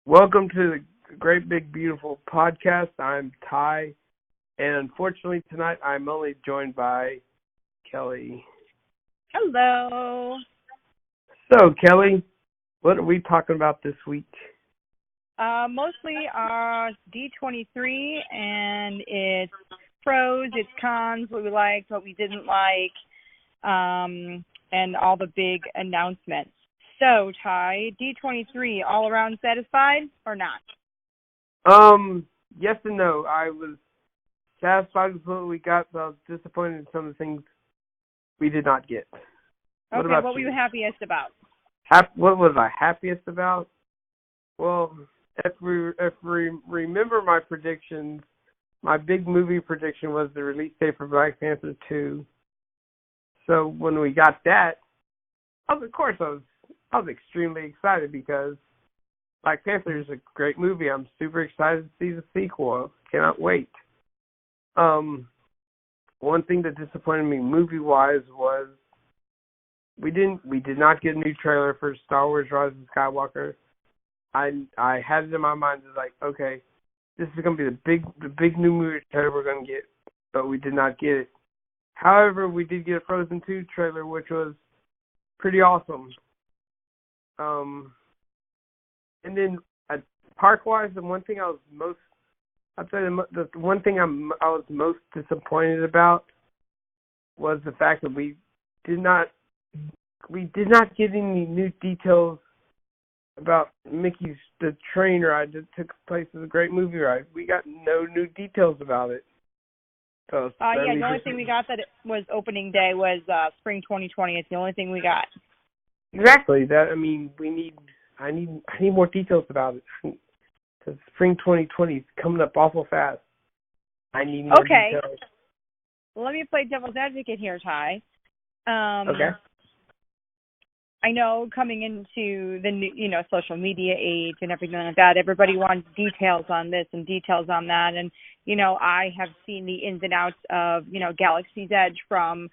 Welcome to the Great Big Beautiful Podcast. I'm Ty, and unfortunately tonight I'm only joined by Kelly. Hello. So, Kelly, what are we talking about this week? Mostly D23, and it's pros, it's cons, what we liked, what we didn't like, and all the big announcements. So, Ty, D23, all around satisfied or not? Yes and no. I was satisfied with what we got, but I was disappointed in some of the things we did not get. What were you happiest about? What was I happiest about? Well, if we remember my predictions, my big movie prediction was the release date for Black Panther 2. So when we got that, I was extremely excited because Black Panther is a great movie. I'm super excited to see the sequel. Cannot wait. One thing that disappointed me movie-wise was we did not get a new trailer for Star Wars: Rise of Skywalker. I had it in my mind as like, okay, this is gonna be the big new movie trailer we're gonna get, but we did not get it. However, we did get a Frozen 2 trailer, which was pretty awesome. And then park-wise, the one thing I was most disappointed about was the fact that we did not get any new details about Mickey's the train ride that took place as a great movie ride. We got no new details about it. So The only thing we got that was opening day was spring 2020. It's the only thing we got. Exactly. I need more details about it because spring 2020 is coming up awful fast. I need more details. Well, let me play devil's advocate here, Ty. Okay. I know coming into the new, social media age and everything like that, everybody wants details on this and details on that. And, I have seen the ins and outs of, Galaxy's Edge from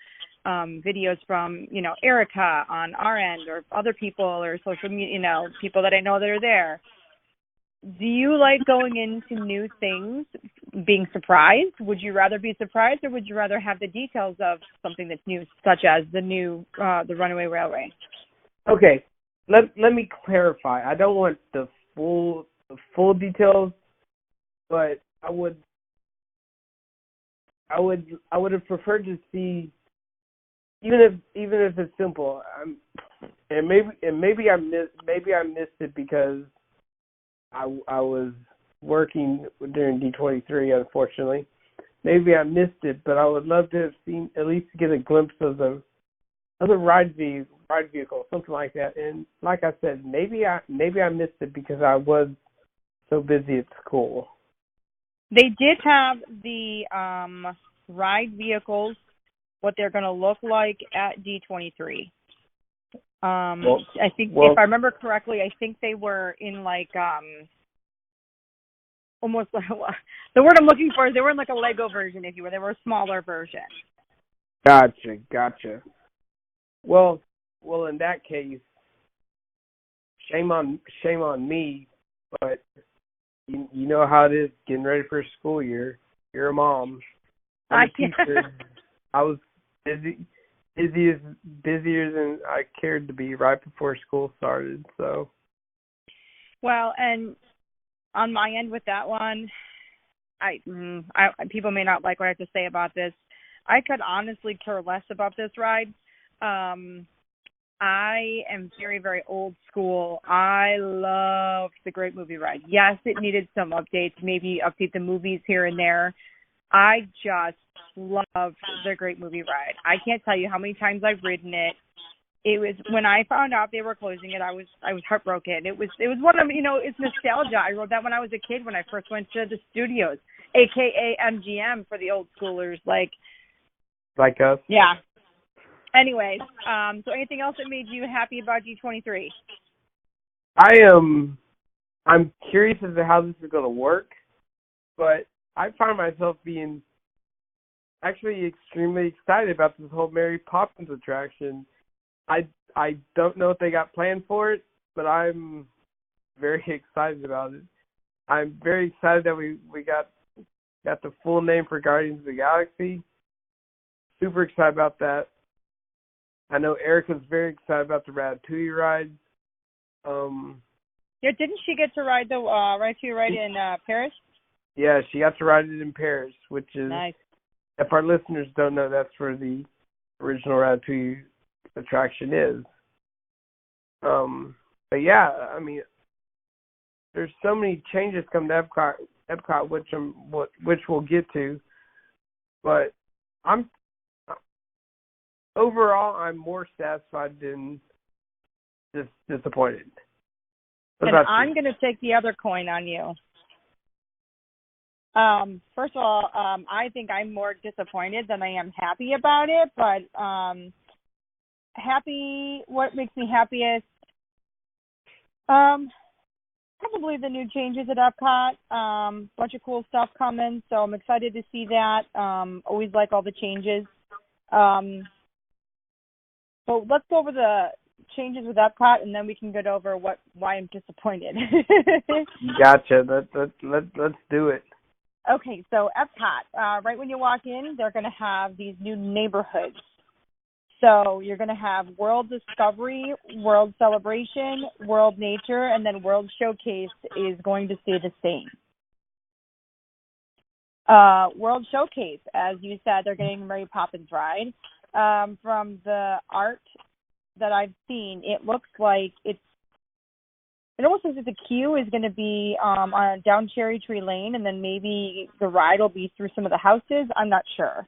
videos from, Erica on our end or other people or social media, people that I know that are there. Do you like going into new things, being surprised? Would you rather be surprised or would you rather have the details of something that's new, such as the new, the Runaway Railway? Okay, let me clarify. I don't want the full details, but I would have preferred to see, even if it's simple. Maybe I missed it because I was working during D23, unfortunately. Maybe I missed it, but I would love to have seen, at least get a glimpse of the ride vehicle, something like that. And like I said, maybe I missed it because I was so busy at school. They did have the ride vehicles, what they're going to look like at D23. I think, if I remember correctly, I think they were in like almost like, the word I'm looking for is they were in like a Lego version, if you will. They were a smaller version. Gotcha. Well, in that case, shame on me, but you know how it is getting ready for a school year. You're a mom. I'm a teacher. I was busier than I cared to be right before school started. So, well, and on my end with that one, I people may not like what I have to say about this. I could honestly care less about this ride. I am very, very old school. I love the Great Movie Ride. Yes, it needed some updates, maybe update the movies here and there. I just love the Great Movie Ride. I can't tell you how many times I've ridden it. It was when I found out they were closing it, I was heartbroken. It was one of, it's nostalgia. I rode that when I was a kid when I first went to the studios, aka MGM for the old schoolers, like us. Yeah. Anyways, so anything else that made you happy about D23? I'm curious as to how this is going to work, but I find myself being actually extremely excited about this whole Mary Poppins attraction. I don't know if they got planned for it, but I'm very excited about it. I'm very excited that we got the full name for Guardians of the Galaxy. Super excited about that. I know Erica's very excited about the Ratatouille ride. Yeah, didn't she get to ride the Ratatouille ride in Paris? Yeah, she got to ride it in Paris, which is nice. If our listeners don't know, that's where the original Ratatouille attraction is. But yeah, I mean, there's so many changes coming to Epcot, which we'll get to. But overall, I'm more satisfied than just disappointed. And I'm going to take the other coin on you. First of all, I think I'm more disappointed than I am happy about it, but what makes me happiest? Probably the new changes at Epcot. Bunch of cool stuff coming, so I'm excited to see that. Always like all the changes. So let's go over the changes with Epcot, and then we can get over why I'm disappointed. Gotcha. Let's do it. Okay, so Epcot, right when you walk in, they're going to have these new neighborhoods. So you're going to have World Discovery, World Celebration, World Nature, and then World Showcase is going to stay the same. World Showcase, as you said, they're getting Mary Poppins ride. From the art that I've seen, it looks like it almost looks like the queue is going to be on down Cherry Tree Lane, and then maybe the ride will be through some of the houses. I'm not sure.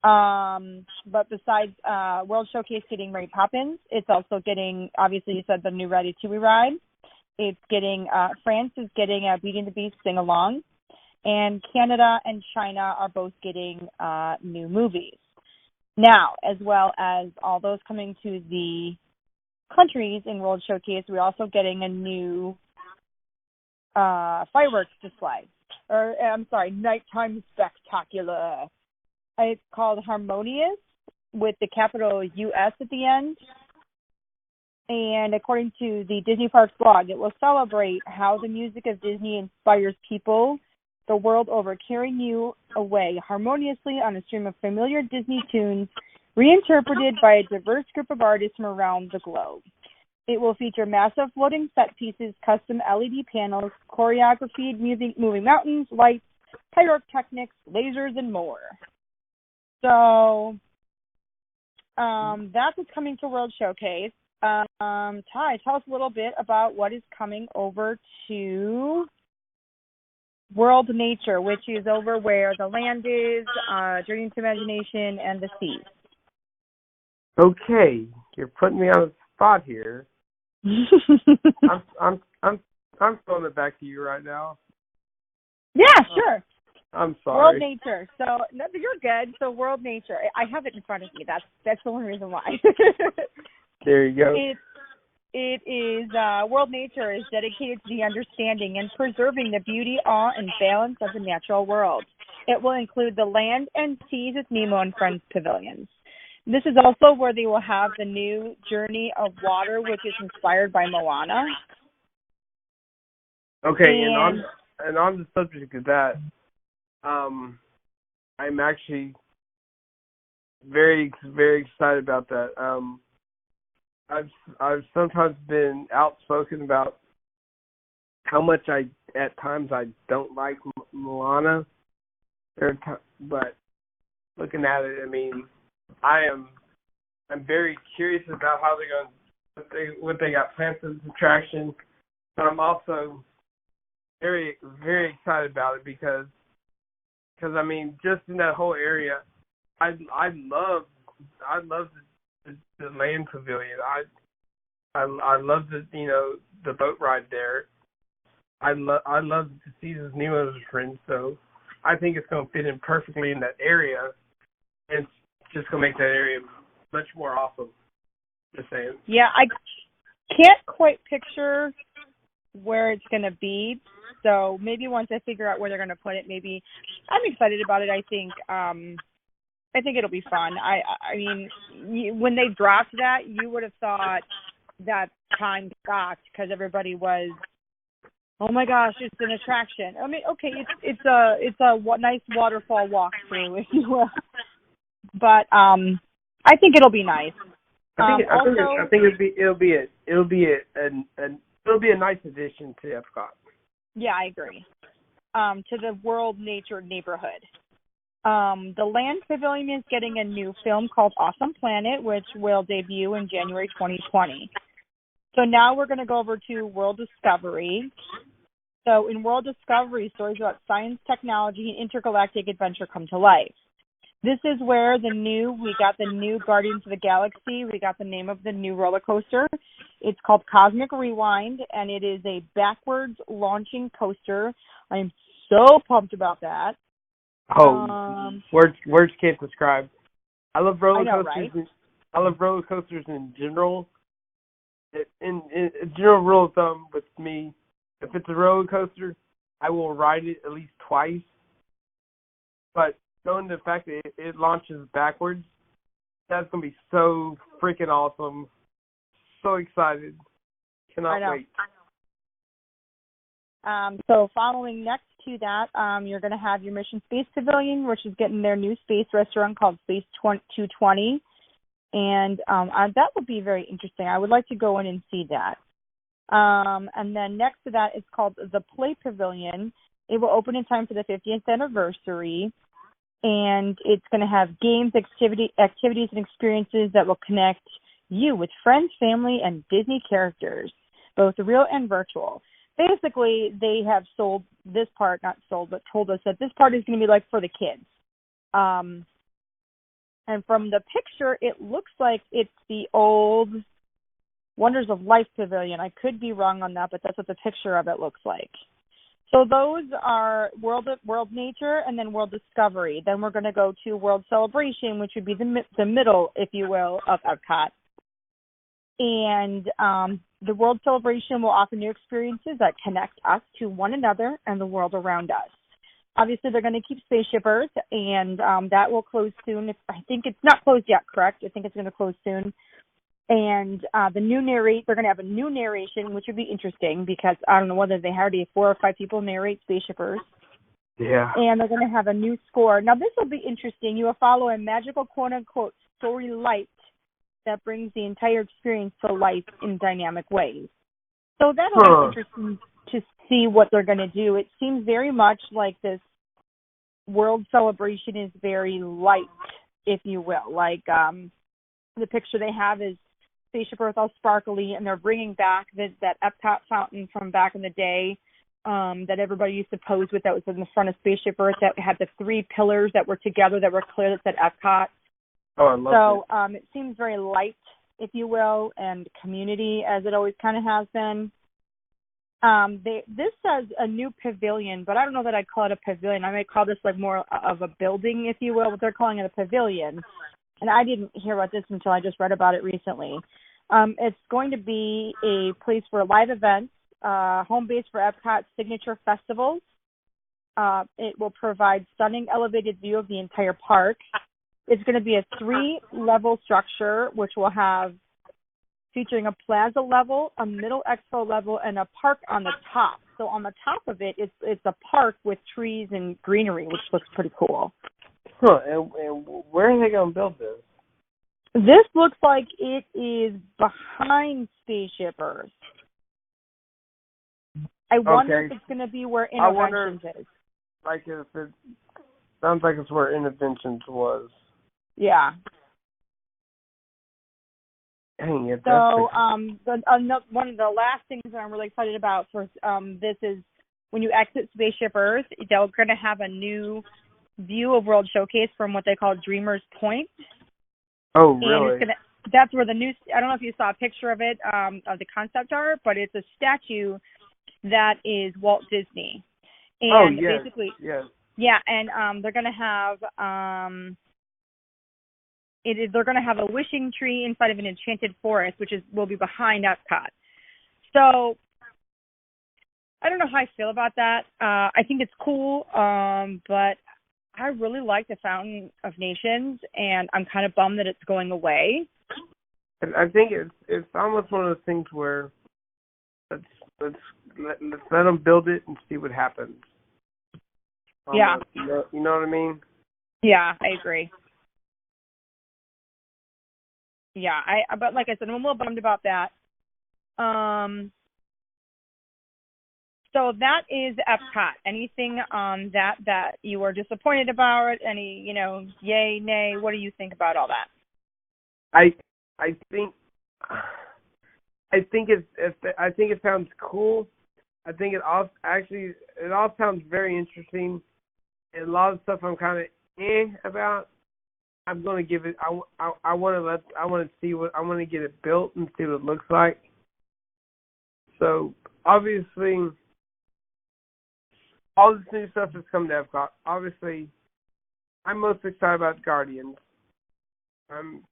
But besides World Showcase getting Mary Poppins, it's also getting, obviously you said, the new Ratatouille ride. It's getting, France is getting Beauty and the Beast Sing Along, and Canada and China are both getting new movies. Now, as well as all those coming to the countries in World Showcase, we're also getting a new fireworks display. Nighttime spectacular. It's called Harmonious with the capital US at the end. And according to the Disney Parks blog, it will celebrate how the music of Disney inspires people the world over, carrying you away harmoniously on a stream of familiar Disney tunes reinterpreted by a diverse group of artists from around the globe. It will feature massive floating set pieces, custom LED panels, choreographed moving mountains, lights, pyrotechnics, lasers, and more. So that's what's coming to World Showcase. Ty, tell us a little bit about what is coming over to World Nature, which is over where the land is, Journey into Imagination, and the seas. Okay, you're putting me on the spot here. I'm throwing it back to you right now. Yeah, sure. I'm sorry. World Nature. So no, you're good. So World Nature. I have it in front of me. That's the only reason why. There you go. It is World Nature is dedicated to the understanding and preserving the beauty, awe, and balance of the natural world. It will include the land and seas with Nemo and Friends pavilions. This is also where they will have the new Journey of Water, which is inspired by Moana. Okay, and on the subject of that, I'm actually very, very excited about that. I've sometimes been outspoken about how much at times I don't like Moana. But looking at it, I mean, I'm very curious about how they're going what they got planned for this attraction. But I'm also very, very excited about it because I mean, just in that whole area, I love the land pavilion. I love the boat ride there. I love to see those Nemo's friends. So I think it's going to fit in perfectly in that area, and it's just going to make that area much more awesome. Just saying. Yeah, I can't quite picture where it's going to be. So maybe once I figure out where they're going to put it, maybe I'm excited about it. I think it'll be fun. I mean, when they dropped that, you would have thought that time stopped because everybody was Oh my gosh, it's an attraction. I mean, okay, it's nice waterfall walkthrough, if you will. But I think it'll be nice. I think it'll be a nice addition to Epcot. Yeah, I agree. To the World Nature Neighborhood. The Land Pavilion is getting a new film called Awesome Planet, which will debut in January 2020. So now we're going to go over to World Discovery. So in World Discovery, stories about science, technology, and intergalactic adventure come to life. This is where we got the new Guardians of the Galaxy. We got the name of the new roller coaster. It's called Cosmic Rewind, and it is a backwards launching coaster. I'm so pumped about that. Oh, words can't describe. I love roller coasters. Right? I love roller coasters in general. In general rule of thumb with me, if it's a roller coaster, I will ride it at least twice. But knowing the fact that it launches backwards, that's going to be so freaking awesome. So excited. Cannot wait. So following next to that, you're going to have your Mission Space Pavilion, which is getting their new space restaurant called Space 220. And that would be very interesting. I would like to go in and see that. And then next to that is called the Play Pavilion. It will open in time for the 50th anniversary. And it's going to have games, activities, and experiences that will connect you with friends, family, and Disney characters, both real and virtual. Basically, they have sold this part, not sold, but told us that this part is going to be like for the kids. And from the picture, it looks like it's the old Wonders of Life Pavilion. I could be wrong on that, but that's what the picture of it looks like. So those are World Nature and then World Discovery. Then we're going to go to World Celebration, which would be the middle, if you will, of Epcot. And the World Celebration will offer new experiences that connect us to one another and the world around us. Obviously, they're going to keep Spaceship Earth, and that will close soon. I think it's not closed yet, correct? I think it's going to close soon. And they're going to have a new narration, which would be interesting because I don't know whether they already have 4 or 5 people narrate Spaceship Earth. Yeah. And they're going to have a new score. Now, this will be interesting. You will follow a magical, quote-unquote, story light that brings the entire experience to life in dynamic ways. So that'll be interesting to see what they're going to do. It seems very much like this World Celebration is very light, if you will. Like the picture they have is Spaceship Earth all sparkly, and they're bringing back that Epcot fountain from back in the day that everybody used to pose with that was in the front of Spaceship Earth that had the 3 pillars that were together that were clear that said Epcot. Oh, I love it. It seems very light, if you will, and community as it always kind of has been. This says a new pavilion, but I don't know that I'd call it a pavilion. I might call this like more of a building, if you will, but they're calling it a pavilion. And I didn't hear about this until I just read about it recently. It's going to be a place for live events, home base for Epcot's signature festivals. It will provide stunning elevated view of the entire park. It's going to be a 3-level structure, which will have featuring a plaza level, a middle expo level, and a park on the top. So on the top of it, it's a park with trees and greenery, which looks pretty cool. Huh, and where are they going to build this? This looks like it is behind Spaceship Earth. I wonder if it's going to be where Innovations is. Like if it sounds like it's where Innovations was. Yeah. Dang it. So one of the last things that I'm really excited about for this is when you exit Spaceship Earth, they're going to have a new view of World Showcase from what they call Dreamer's Point. Oh, really? And that's where the new, I don't know if you saw a picture of it, of the concept art, but it's a statue that is Walt Disney. And basically, yes. Yeah, and they're going to have they're going to have a wishing tree inside of an enchanted forest, which will be behind Epcot. So I don't know how I feel about that. I think it's cool, but I really like the Fountain of Nations, and I'm kind of bummed that it's going away. I think it's almost one of those things where let's let them build it and see what happens. Yeah. You know what I mean? Yeah, I agree. Yeah, but like I said, I'm a little bummed about that. So that is Epcot. Anything on that you were disappointed about? Any, yay, nay? What do you think about all that? I think it sounds cool. I think it all sounds very interesting. And a lot of stuff I'm kind of about. I'm going to give it. I want to get it built and see what it looks like. So obviously, all this new stuff that's come to Epcot. Obviously, I'm most excited about Guardians. I'm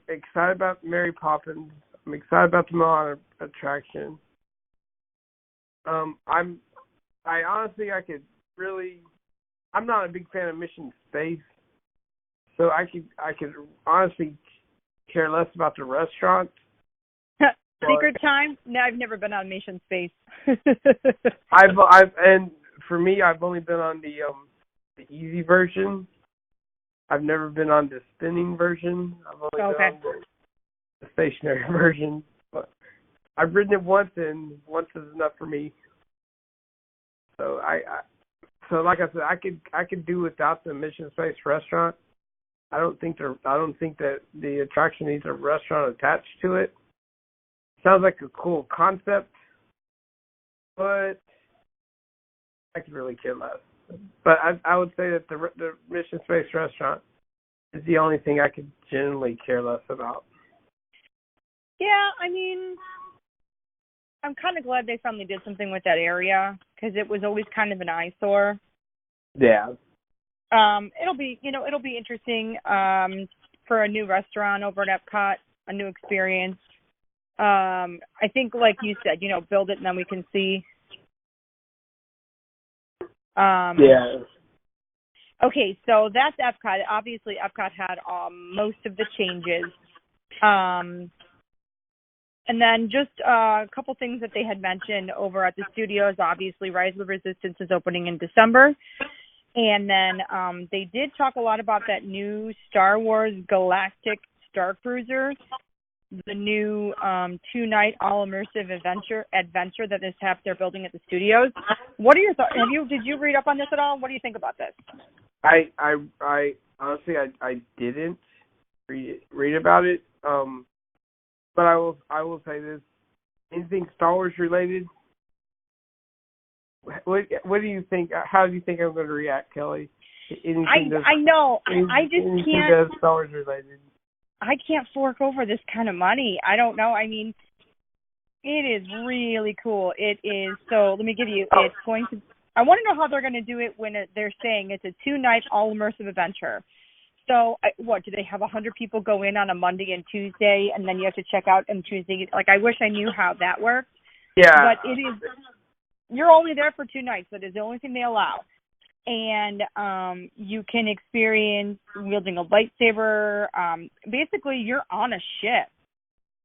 excited about Mary Poppins. I'm excited about the Moana attraction. I'm not a big fan of Mission Space, so I could honestly care less about the restaurant. Secret Time? No, I've never been on Mission Space. And for me, I've only been on the easy version. I've never been on the spinning version. I've only been on the stationary version. But I've ridden it once, and once is enough for me. So so like I said, I could do without the Mission Space restaurant. I don't think that the attraction needs a restaurant attached to it. Sounds like a cool concept, but I could really care less. But I would say that the Mission Space restaurant is the only thing I could genuinely care less about. Yeah, I mean, I'm kind of glad they finally did something with that area because it was always kind of an eyesore. Yeah. It'll be interesting for a new restaurant over at Epcot, a new experience. I think, like you said, build it and then we can see. Yeah. Okay, so that's Epcot. Obviously, Epcot had most of the changes. And then just a couple things that they had mentioned over at the studios. Obviously, Rise of the Resistance is opening in December. And then they did talk a lot about that new Star Wars Galactic Star Cruiser, the new 2-night all-immersive adventure that they're building at the studios. What are your thoughts? Did you read up on this at all? What do you think about this? I honestly I didn't read about it. But I will say this: anything Star Wars related. What do you think? How do you think I'm going to react, Kelly? I know. I just can't. That's Star Wars related. I can't fork over this kind of money. I don't know. I mean, it is really cool. It is. So let me give you. It's going to. I want to know how they're going to do it when they're saying it's a 2-night all immersive adventure. So what do they have 100 people go in on a Monday and Tuesday, and then you have to check out on Tuesday? Like, I wish I knew how that works. Yeah. But it is. You're only there for 2 nights. That is the only thing they allow. And you can experience wielding a lightsaber. Basically, you're on a ship,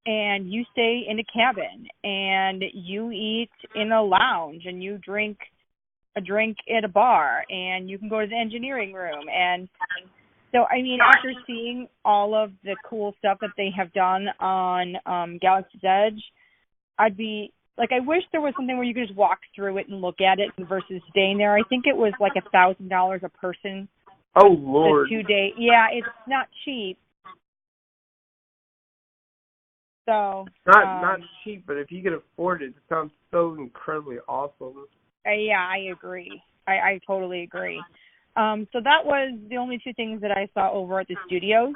and you stay in a cabin, and you eat in a lounge, and you drink a drink at a bar, and you can go to the engineering room. And so, I mean, after seeing all of the cool stuff that they have done on Galaxy's Edge, I'd be... Like, I wish there was something where you could just walk through it and look at it versus staying there. I think it was like $1,000 a person. Oh, Lord. The 2-day. Yeah, it's not cheap. So. Not cheap, but if you can afford it, it sounds so incredibly awesome. Yeah, I agree. I totally agree. So that was the only 2 things that I saw over at the studios.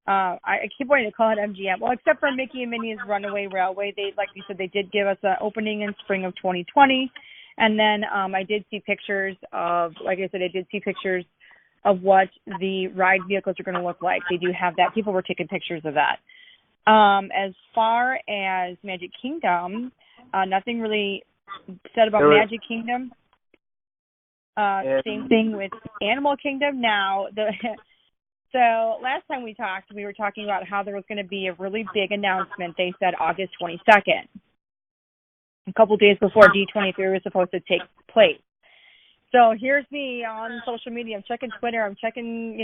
I keep wanting to call it MGM. Well, except for Mickey and Minnie's Runaway Railway, they, like you said, they did give us an opening in spring of 2020, and then I did see pictures of, like I said, I did see pictures of what the ride vehicles are going to look like. They do have that. People were taking pictures of that. As far as Magic Kingdom, nothing really said about Magic Kingdom. Same thing with Animal Kingdom. Now, So last time we talked, we were talking about how there was going to be a really big announcement. They said August 22nd. a couple days before D23 was supposed to take place. So here's me on social media. I'm checking Twitter. I'm checking,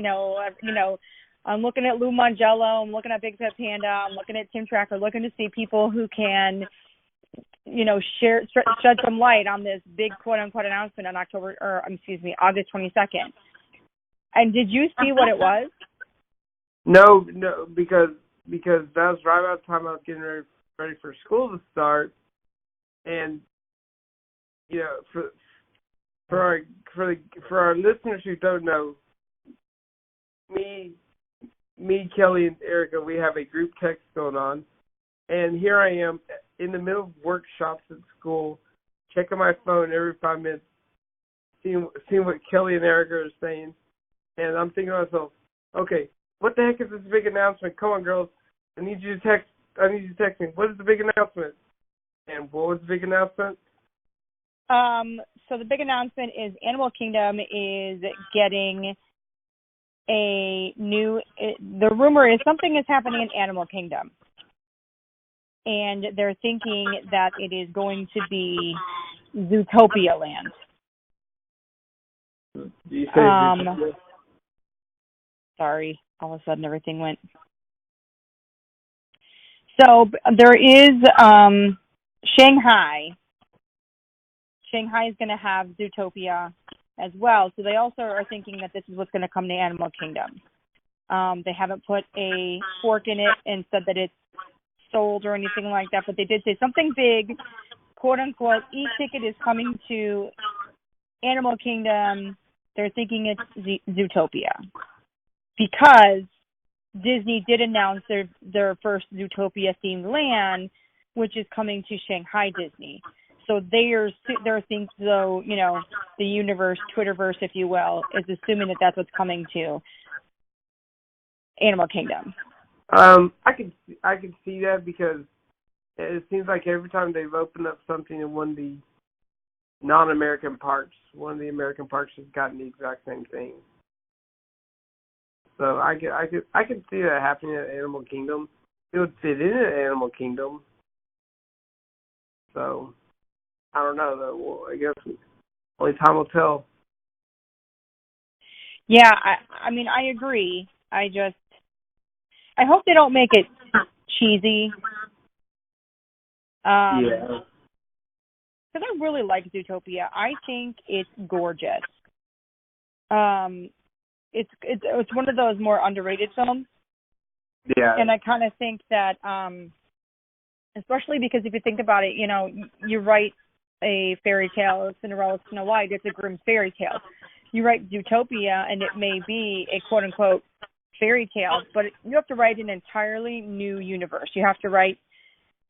I'm looking at Lou Mongello. I'm looking at Big Pet Panda. I'm looking at Tim Tracker, looking to see people who can, shed some light on this big quote unquote announcement on August 22nd. And did you see what it was? No, because that was right about the time I was getting ready for school to start, and for our listeners who don't know, me, Kelly, and Erica, we have a group text going on, and here I am in the middle of workshops at school, checking my phone every 5 minutes, seeing what Kelly and Erica are saying, and I'm thinking to myself, okay, what the heck is this big announcement? Come on, girls, I need you to text me. What is the big announcement? And what was the big announcement? So the big announcement is Animal Kingdom is getting the rumor is something is happening in Animal Kingdom. And they're thinking that it is going to be Zootopia Land. Do you say Zootopia? Sorry, all of a sudden everything went. So there is Shanghai. Shanghai is going to have Zootopia as well. So they also are thinking that this is what's going to come to Animal Kingdom. They haven't put a fork in it and said that it's sold or anything like that, but they did say something big, quote unquote, e-ticket is coming to Animal Kingdom. They're thinking it's Zootopia because Disney did announce their first Zootopia themed land, which is coming to Shanghai Disney. So they're thinking, so the universe, Twitterverse, if you will, is assuming that that's what's coming to Animal Kingdom. I can see that because it seems like every time they've opened up something in one of the non-American parks, one of the American parks has gotten the exact same thing. So I can see that happening at Animal Kingdom. It would fit in at Animal Kingdom. So I don't know though. Well, I guess only time will tell. Yeah, I mean I agree. I hope they don't make it cheesy. Yeah. Because I really like Zootopia. I think it's gorgeous. It's one of those more underrated films. Yeah. And I kind of think that, especially because if you think about it, you write a fairy tale, Cinderella, Snow White, it's a Grimm's fairy tale. You write Zootopia, and it may be a quote unquote fairy tale, but you have to write an entirely new universe. You have to write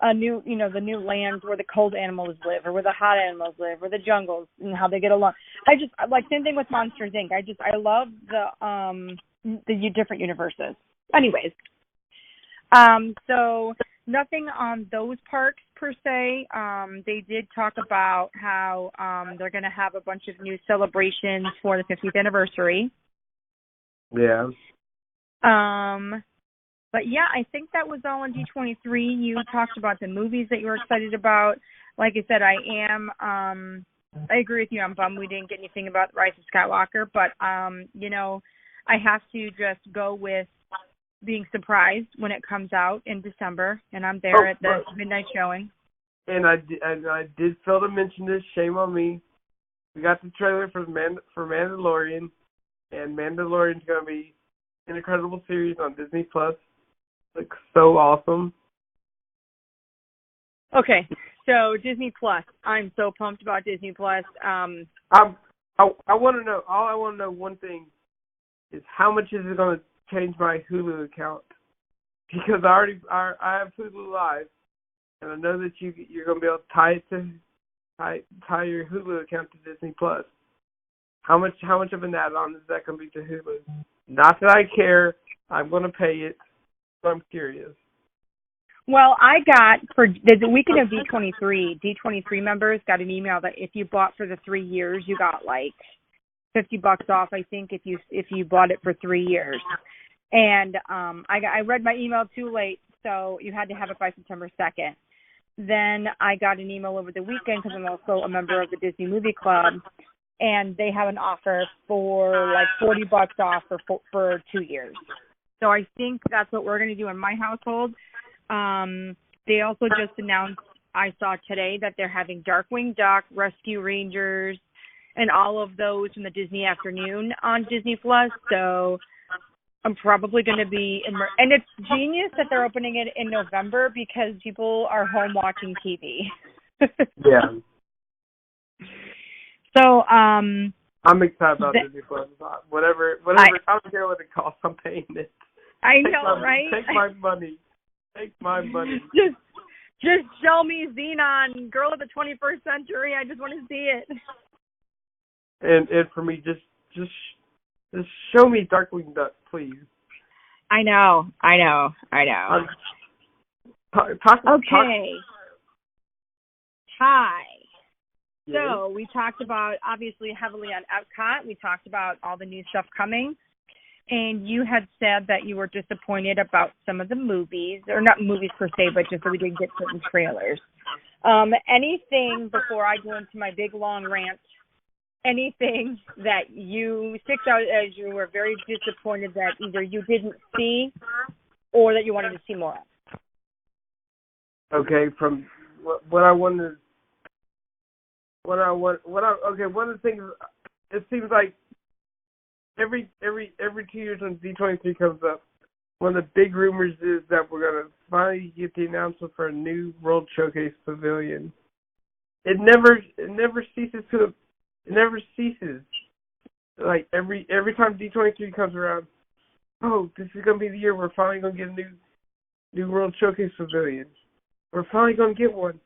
a new, the new lands where the cold animals live, or where the hot animals live, or the jungles and how they get along. I just like same thing with Monsters Inc. I love the different universes. Anyways, so nothing on those parks per se. They did talk about how they're going to have a bunch of new celebrations for the 50th anniversary. Yeah. But yeah, I think that was all on D23. You talked about the movies that you were excited about. Like I said, I agree with you. I'm bummed we didn't get anything about Rise of Skywalker, but I have to just go with being surprised when it comes out in December, and I'm there at the midnight showing. And I did fail to mention this. Shame on me. We got the trailer for Mandalorian, and Mandalorian's going to be an incredible series on Disney Plus. Looks so awesome. Okay, so Disney Plus. I'm so pumped about Disney Plus. I want to know. All I want to know one thing is how much is it going to change my Hulu account? Because I have Hulu Live, and I know that you're going to be able to tie your Hulu account to Disney Plus. How much of an add-on is that going to be to Hulu? Not that I care. I'm going to pay it. But I'm curious. Well, I got for the weekend of D23 members got an email that if you bought for the 3 years, you got like $50 off. I think if you bought it for 3 years, and I read my email too late, so you had to have it by September 2nd. then I got an email over the weekend because I'm also a member of the Disney Movie Club, and they have an offer for like $40 off for 2 years. So I think that's what we're going to do in my household. They also just announced, I saw today, that they're having Darkwing Duck, Rescue Rangers, and all of those from the Disney Afternoon on Disney Plus. So I'm probably going to be and it's genius that they're opening it in November because people are home watching TV. Yeah. So I'm excited about Disney Plus. Whatever. I don't care what it costs. I'm paying it. I know, right? Take my money. Take my money. Just show me Xenon, Girl of the 21st Century. I just want to see it. And for me, just show me Darkwing Duck, please. I know. Okay. Hi. Yes. So we talked about, obviously, heavily on Epcot. We talked about all the new stuff coming. And you had said that you were disappointed about some of the movies, or not movies per se, but just that we didn't get certain trailers. Anything, before I go into my big, long rant, anything that sticks out as you were very disappointed that either you didn't see or that you wanted to see more of? Okay, from what I wanted, one of the things, it seems like every 2 years when D23 comes up, one of the big rumors is that we're gonna finally get the announcement for a new World Showcase Pavilion. It never ceases. Like every time D23 comes around, oh, this is gonna be the year we're finally gonna get a new World Showcase Pavilion. We're finally gonna get one,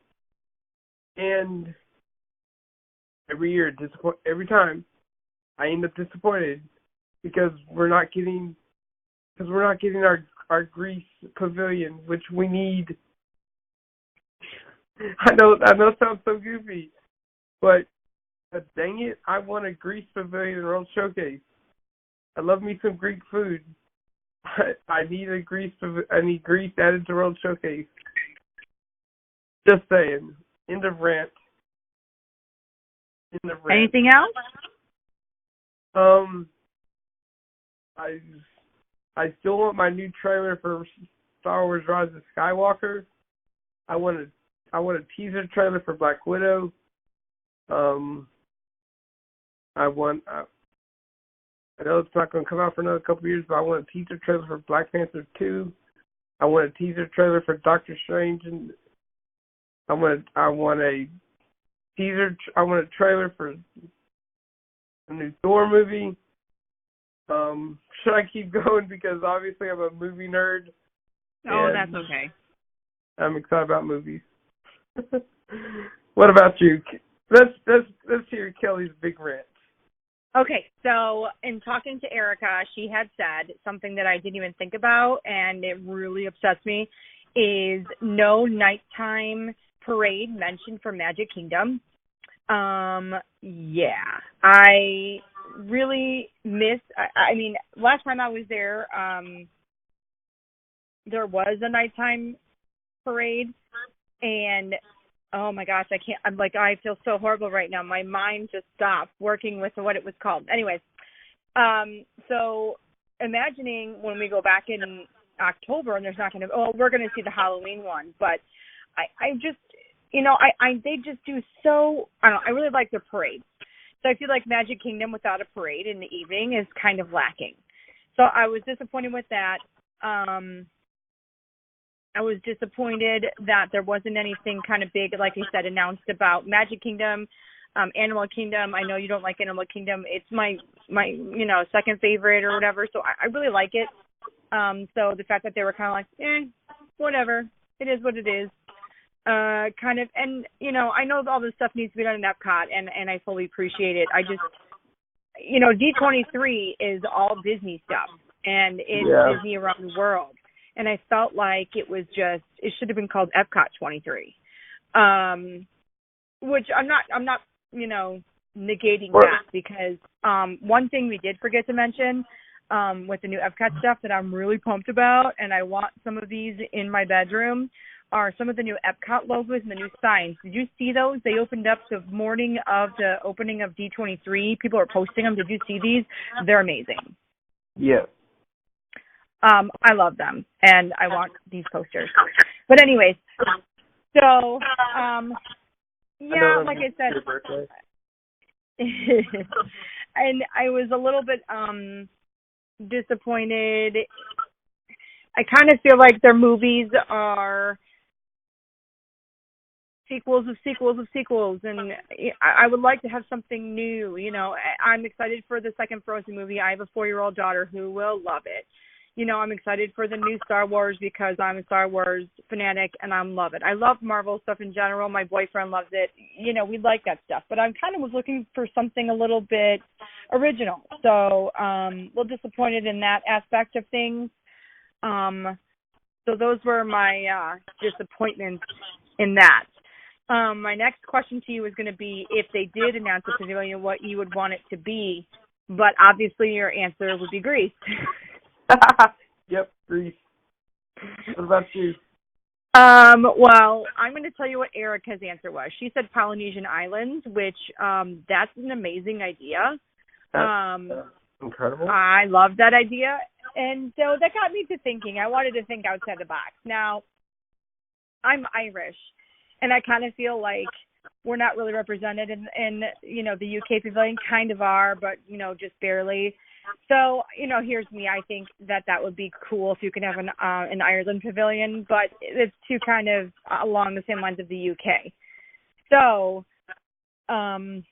and every year, every time, I end up disappointed because we're not getting our Greece Pavilion, which we need. I know it sounds so goofy, but dang it, I want a Greece Pavilion and World Showcase. I love me some Greek food. I need Greece added to World Showcase. Just saying. End of rant. Anything else? I still want my new trailer for Star Wars Rise of Skywalker. I want a teaser trailer for Black Widow. I know it's not going to come out for another couple of years, but I want a teaser trailer for Black Panther 2. I want a teaser trailer for Doctor Strange, and I want a trailer for a new Thor movie. Should I keep going? Because obviously I'm a movie nerd. Oh, that's okay. I'm excited about movies. What about you? Let's hear Kelly's big rant. Okay, so in talking to Erica, she had said something that I didn't even think about, and it really upsets me, is no nighttime parade mentioned for Magic Kingdom. Yeah, I really miss, I mean, last time I was there, there was a nighttime parade, and oh my gosh, I feel so horrible right now. My mind just stopped working with what it was called. Anyways, so imagining when we go back in October and there's not going to, we're going to see the Halloween one, but I just, they just do so, I really like the parade. So I feel like Magic Kingdom without a parade in the evening is kind of lacking. So I was disappointed with that. I was disappointed that there wasn't anything kind of big, like you said, announced about Magic Kingdom, Animal Kingdom. I know you don't like Animal Kingdom. It's my second favorite or whatever. So I really like it. So the fact that they were kind of like, whatever. It is what it is. Kind of, and, I know all this stuff needs to be done in Epcot, and I fully appreciate it. I just, D23 is all Disney stuff, and it's Disney around the world. And I felt like it should have been called Epcot 23. Which I'm not, negating that, because one thing we did forget to mention with the new Epcot stuff that I'm really pumped about, and I want some of these in my bedroom, are some of the new Epcot logos and the new signs. Did you see those? They opened up the morning of the opening of D23. People are posting them. Did you see these? They're amazing. Yes. I love them, and I want these posters. But anyways, so, yeah, like I said, and I was a little bit disappointed. I kind of feel like their movies are sequels of sequels of sequels, and I would like to have something new. You know, I'm excited for the second Frozen movie. I have a 4-year-old daughter who will love it. You know, I'm excited for the new Star Wars because I'm a Star Wars fanatic and I love it. I love Marvel stuff in general. My boyfriend loves it. You know, we like that stuff. But I kind of was looking for something a little bit original. So a little disappointed in that aspect of things. So those were my disappointments in that. My next question to you is going to be, if they did announce a pavilion, what you would want it to be. But obviously your answer would be Greece. Yep, Greece. What about you? Well, I'm going to tell you what Erica's answer was. She said Polynesian Islands, which that's an amazing idea. That's incredible. I love that idea. And so that got me to thinking. I wanted to think outside the box. Now, I'm Irish, and I kind of feel like we're not really represented in you know, the UK pavilion. Kind of are, but, you know, just barely. So, you know, here's me. I think that would be cool if you could have an Ireland pavilion, but it's too kind of along the same lines of the UK. So, and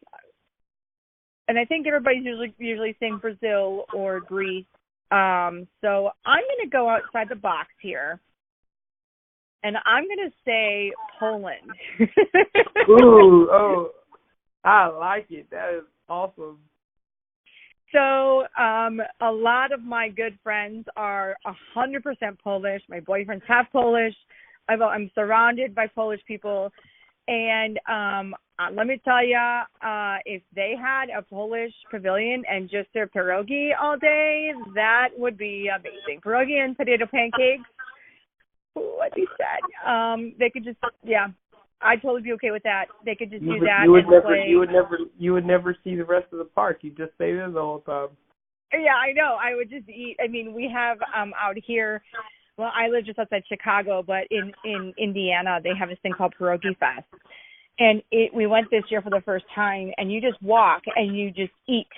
I think everybody's usually saying Brazil or Greece. So I'm going to go outside the box here, and I'm going to say Poland. Ooh, oh, I like it. That is awesome. So a lot of my good friends are 100% Polish. My boyfriend's half Polish. I'm surrounded by Polish people. And let me tell you, if they had a Polish pavilion and just their pierogi all day, that would be amazing. Pierogi and potato pancakes. Ooh, I'd be sad. They could just, yeah. I'd totally be okay with that. They could just do that and play. You would never see the rest of the park. You just stay there the whole time. Yeah, I know. I would just eat. I mean, we have out here. Well, I live just outside Chicago, but in Indiana they have this thing called Pierogi Fest, and we went this year for the first time. And you just walk and you just eat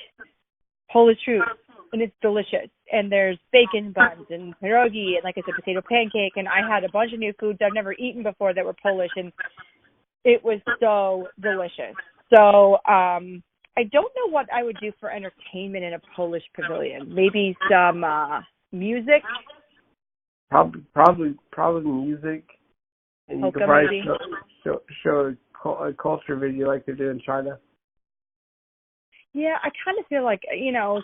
Polish food, and it's delicious. And there's bacon buns and pierogi and, like I said, potato pancake. And I had a bunch of new foods I've never eaten before that were Polish, and it was so delicious. So I don't know what I would do for entertainment in a Polish pavilion. Maybe some music. Probably music. And you could probably show a culture video like they do in China. Yeah, I kind of feel like, you know,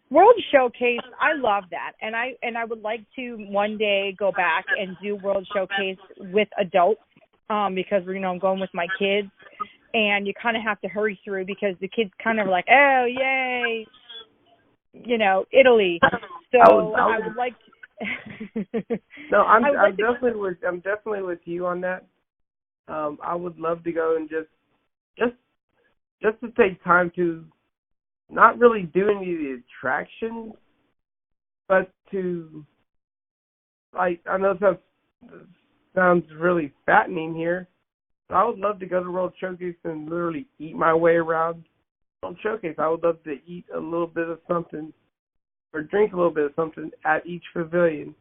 World Showcase, I love that. And I would like to one day go back and do World Showcase with adults. Because you know, I'm going with my kids, and you kind of have to hurry through because the kids kind of are like, oh yay, you know, Italy. So I would like to. No, I'm definitely with you on that. I would love to go and just to take time to not really do any of the attractions, but to, like, I know that sounds really fattening here, but I would love to go to World Showcase and literally eat my way around World Showcase. I would love to eat a little bit of something or drink a little bit of something at each pavilion,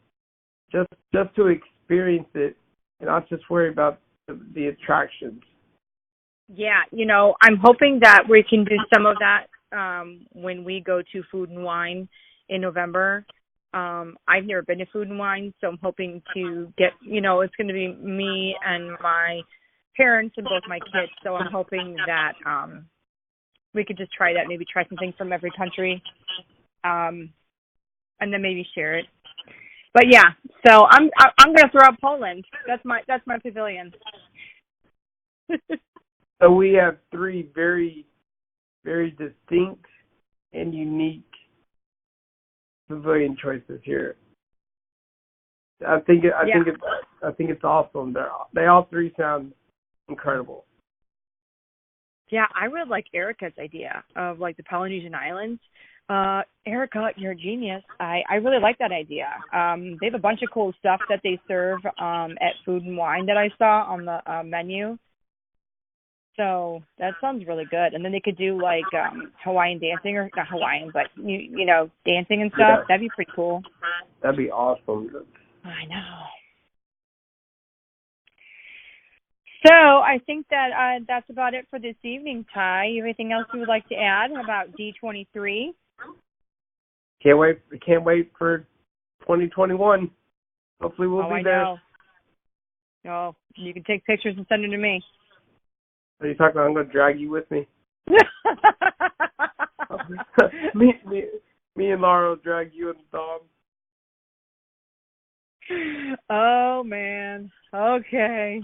just to experience it and not just worry about the attractions. Yeah, you know, I'm hoping that we can do some of that when we go to Food and Wine in November. I've never been to Food and Wine, so I'm hoping to get, you know, it's going to be me and my parents and both my kids. So I'm hoping that we could just try that, maybe try something from every country, and then maybe share it. But yeah, so I'm going to throw out Poland. That's my pavilion. So we have three very, very distinct and unique pavilion choices here. I think I think it's awesome. They all three sound incredible. Yeah, I really like Erica's idea of like the Polynesian islands. Erica, you're a genius. I really like that idea. They have a bunch of cool stuff that they serve at Food and Wine that I saw on the menu. So that sounds really good. And then they could do like Hawaiian dancing, or not Hawaiian, but you know, dancing and stuff. Yeah. That'd be pretty cool. That'd be awesome. I know. So I think that that's about it for this evening, Ty. You have anything else you would like to add about D23? Can't wait for 2021. Hopefully we'll be there. Know. Oh, you can take pictures and send them to me. Are you talking about I'm going to drag you with me? me and Laura will drag you and the dog. Oh, man. Okay.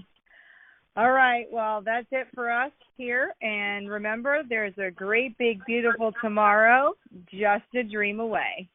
All right. Well, that's it for us here. And remember, there's a great, big, beautiful tomorrow, just a dream away.